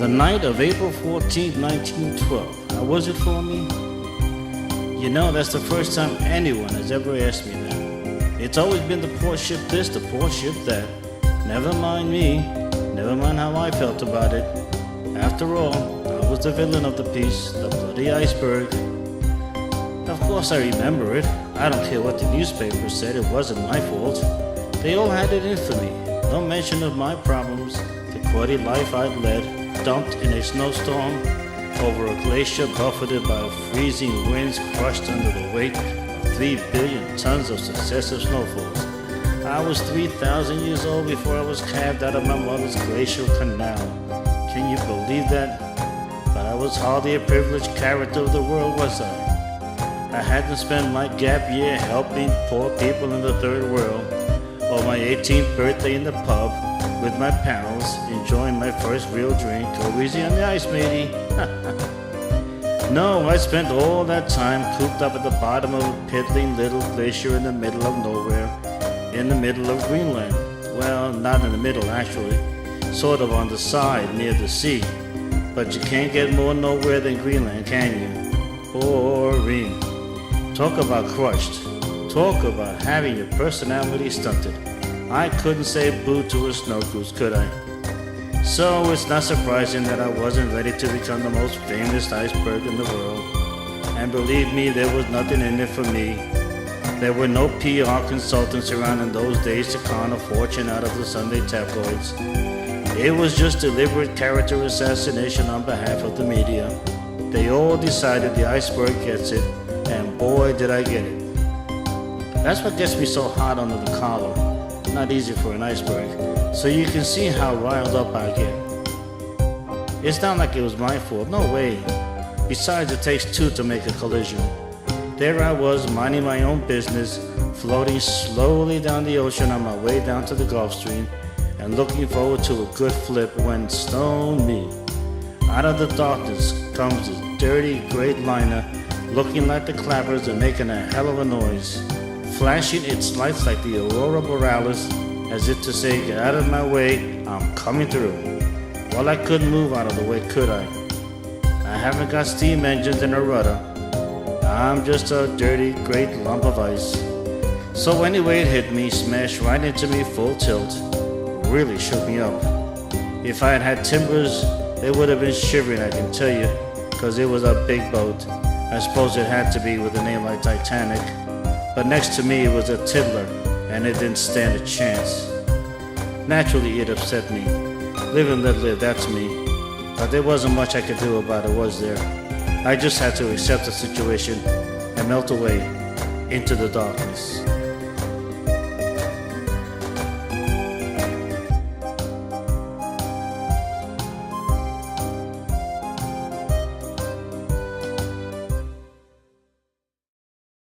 The night of April 14, 1912. How was it for me? You know, that's the first time anyone has ever asked me that. It's always been the poor ship this, the poor ship that. Never mind me, never mind how I felt about it. After all, I was the villain of the piece, the bloody iceberg. Of course I remember it. I don't care what the newspaper said, it wasn't my fault. They all had it in for me. No mention of my problems, the quirky life I'd led, dumped in a snowstorm, over a glacier buffeted by freezing winds, crushed under the weight of 3 billion tons of successive snowfalls. I was 3,000 years old before I was calved out of my mother's glacial canal. Can you believe that? But I was hardly a privileged character of the world, was I? I hadn't spent my gap year helping poor people in the third world, or my 18th birthday in the pub with my pals, enjoying my first real drink. Go easy on the ice, matey. No, I spent all that time cooped up at the bottom of a piddling little glacier in the middle of nowhere, in the middle of Greenland. Well, not in the middle actually, sort of on the side near the sea. But you can't get more nowhere than Greenland, can you? Boring. Talk about crushed. Talk about having your personality stunted. I couldn't say boo to a snow goose, could I? So it's not surprising that I wasn't ready to become the most famous iceberg in the world. And believe me, there was nothing in it for me. There were no PR consultants around in those days to con a fortune out of the Sunday tabloids. It was just deliberate character assassination on behalf of the media. They all decided the iceberg gets it, and boy did I get it. That's what gets me so hot under the collar. Not easy for an iceberg, so you can see how riled up I get. It's not like it was my fault, no way. Besides, it takes two to make a collision. There I was, minding my own business, floating slowly down the ocean on my way down to the Gulf Stream, and looking forward to a good flip when stone me. Out of the darkness comes a dirty great liner, looking like the clappers and making a hell of a noise, flashing its lights like the aurora borealis, as if to say, get out of my way, I'm coming through. Well, I couldn't move out of the way, could I? I haven't got steam engines and a rudder. I'm just a dirty, great lump of ice. So anyway, it hit me, smashed right into me full tilt. Really shook me up. If I had had timbers, they would have been shivering, I can tell you, because it was a big boat. I suppose it had to be with a name like Titanic. But next to me it was a tiddler, and it didn't stand a chance. Naturally, it upset me. Live and let live, that's me. But there wasn't much I could do about it, was there? I just had to accept the situation and melt away into the darkness.